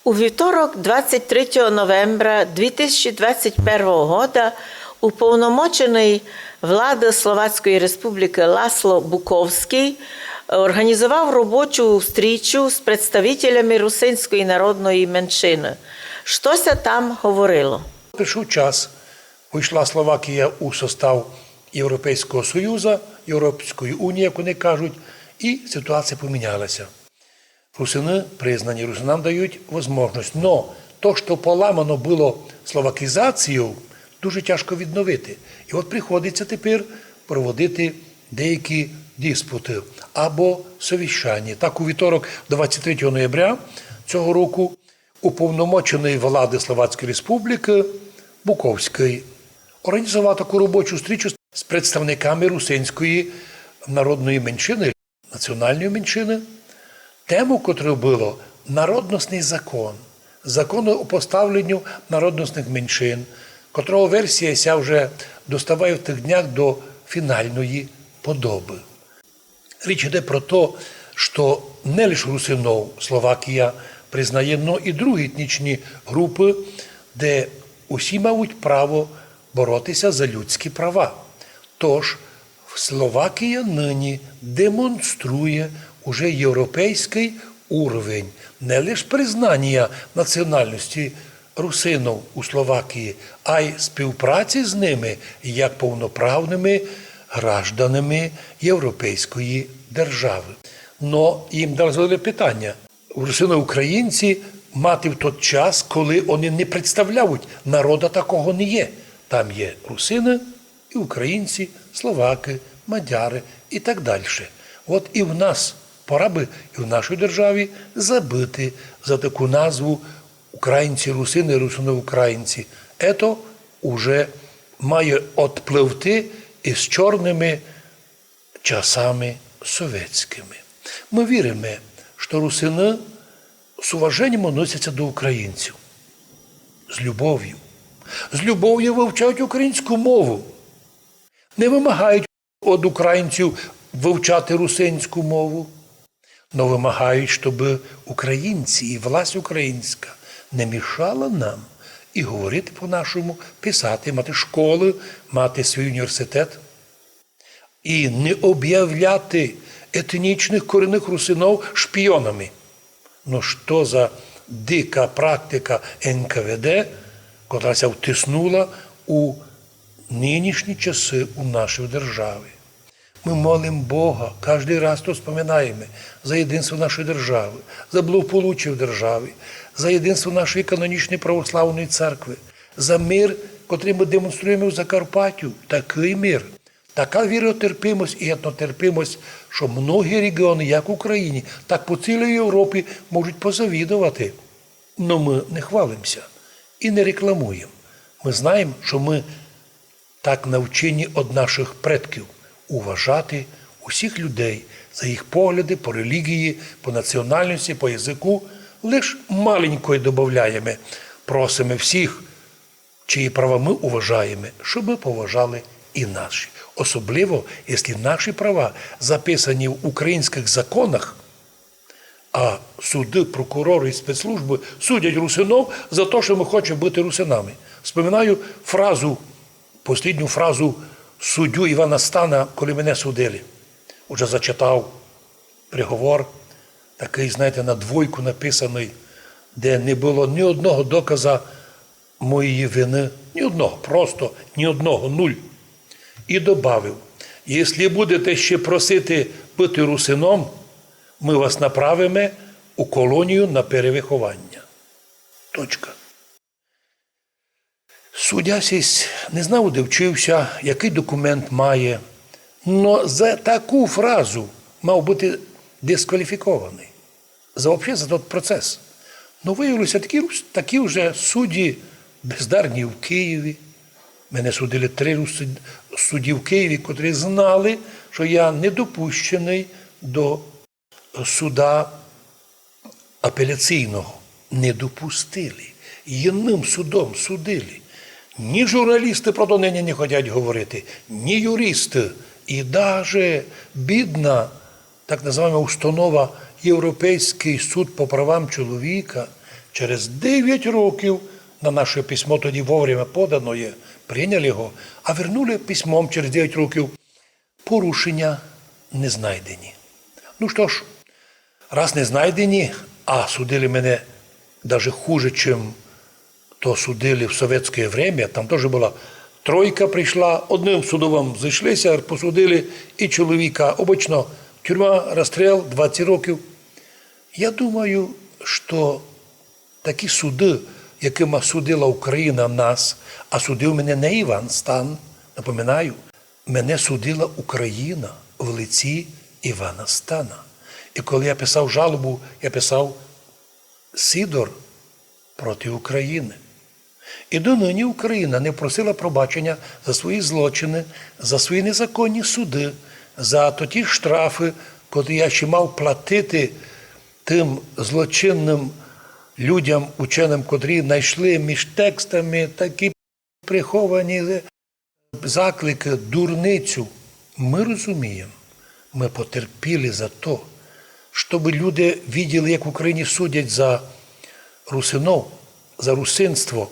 У вівторок, 23 новембра 2021 року, уповномочений влади Словацької Республіки Ласло Буковський організував робочу зустрічу з представителями русинської народної меншини. Щося там говорило? Прийшов час, увійшла Словакія у состав Європейського Союзу, Європейської Унії, як вони кажуть, і ситуація помінялася. Русини признані, русинам дають можливість. Но то, що поламано було словакізацією, дуже тяжко відновити. І от приходиться тепер проводити деякі диспути або совіщання. Так, у вівторок, 23 ноября цього року, уповномочений влади Словацької Республіки Буковський організував таку робочу зустріч з представниками русинської народної меншини, національної меншини. Тему, котрою було народностний закон, закон у поставленню народностних меншин, котрого версія ся вже доставає в тих днях до фінальної подоби. Річ йде про те, що не лише русинов Словакія признає, но і другі етнічні групи, де усі мають право боротися за людські права. Тож Словакія нині демонструє уже європейський уровень не лише признання національності русинів у Словакії, а й співпраці з ними як повноправними гражданами європейської держави. Но їм дали питання. Русини-українці мати в той час, коли вони не представляють народу, такого не є. Там є русини і українці, словаки, мадяри і так далі. От і в нас пора би і в нашій державі забити за таку назву українці-русини, русини-українці. Ето уже має відпливти із чорними часами совєтськими. Ми віримо, що русини з уваженням відносяться до українців, з любов'ю. З любов'ю вивчають українську мову. Не вимагають від українців вивчати русинську мову, але вимагають, щоб українці і власть українська не мішала нам і говорити по-нашому, писати, мати школи, мати свій університет. І не об'являти етнічних корінних русинов шпіонами. Ну що за дика практика НКВД, котра ся втиснула у нинішні часи у нашій державі. Ми молимо Бога, кожен раз то споминаємо за єдинство нашої держави, за благополуччя в державі, за єдинство нашої канонічної православної церкви, за мир, котрий ми демонструємо в Закарпаттю. Такий мир, така віротерпимость і етнотерпимость, що многі регіони, як в Україні, так по цілій Європі, можуть позавідувати. Но ми не хвалимося і не рекламуємо. Ми знаємо, що ми так навчені від наших предків уважати усіх людей за їх погляди по релігії, по національності, по язику. Лише маленької додаємо, просимо всіх, чиї права ми уважаємо, щоб ми поважали і наші. Особливо, якщо наші права записані в українських законах, а суди, прокурори і спецслужби судять русинов за те, що ми хочемо бути русинами. Вспоминаю фразу, останню фразу суддю Івана Стана, коли мене судили. Уже зачитав приговор, такий, знаєте, на двойку написаний, де не було ні одного доказу моєї вини, ні одного, просто ні одного, нуль. І добавив: якщо будете ще просити бути русином, ми вас направимо у колонію на перевиховання. Точка. Суддя сісь не знав, де вчився, який документ має, але за таку фразу мав бути дискваліфікований. Взагалі за той процес. Ну, виявилося, такі вже судді бездарні в Києві. Мене судили 3 судді в Києві, котрі знали, що я не допущений до суда апеляційного. Не допустили. Єдиним судом судили. Ні журналісти про то нині не хочуть говорити, ні юристи. І навіть бідна, так називаємо установа Європейський суд по правам чоловіка, Через 9 років на наше письмо тоді вовремя подано є, прийняли його, а вернули письмом через 9 років. Порушення не знайдені. Ну що ж, раз не знайдені, а судили мене навіть хуже, чим то судили в совєтське время, там теж була тройка прийшла, одним судовим зійшлися, посудили і чоловіка. Обично тюрма, розстріл, 20 років. Я думаю, що такі суди, якими судила Україна нас, а судив мене не Іван Стан, напоминаю, мене судила Україна в лиці Івана Стана. І коли я писав жалобу, я писав Сидор проти України. І донині Україна не просила пробачення за свої злочини, за свої незаконні суди, за ті штрафи, коли я ще мав платити тим злочинним людям, ученим, котрі знайшли між текстами такі приховані заклики, дурницю. Ми розуміємо, ми потерпіли за то, щоб люди бачили, як в Україні судять за русинов, за русинство,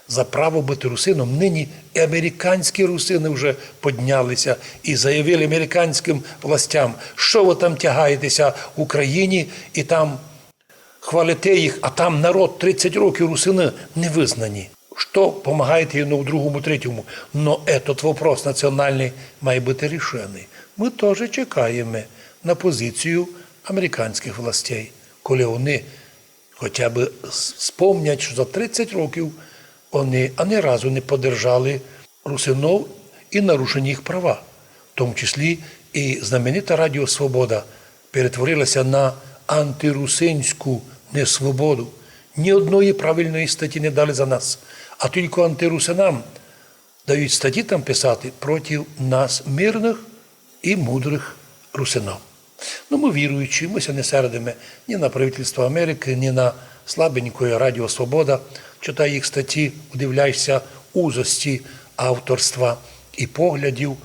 за право бути русином. Нині і американські русини вже піднялися і заявили американським властям, що ви там тягаєтеся в Україні і там хвалите їх, а там народ 30 років русини не визнані. Що допомагаєте їм в другому, третьому? Но этот вопрос національний має бути рішений. Ми теж чекаємо на позицію американських властей, коли вони хоча б спомнять, що за 30 років вони ані разу не подержали русинов і нарушені їх права. В тому числі і знаменита Радіо Свобода перетворилася на антирусинську несвободу. Ні одної правильної статті не дали за нас, а тільки антирусинам дають статті там писати проти нас мирних і мудрих русинов. Ну, ми віруючі, ми не сердимо ні на правительство Америки, ні на слабенької Радіо Свобода. Читай їх статті, удивляєшся узості авторства і поглядів.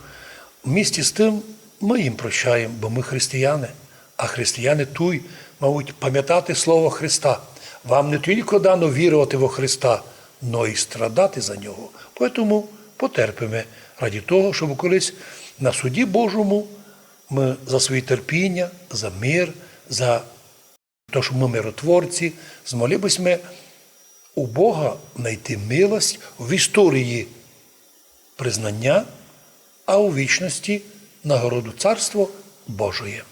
Вмісті з тим ми їм прощаємо, бо ми християни. А християни туй, мають пам'ятати слово Христа. Вам не тільки дано вірувати во Христа, но й страдати за Нього. Тому потерпимо раді того, щоб колись на суді Божому ми за свої терпіння, за мир, за те, що ми миротворці, змолились ми у Бога знайти милость в історії признання, а у вічності нагороду Царство Божоє.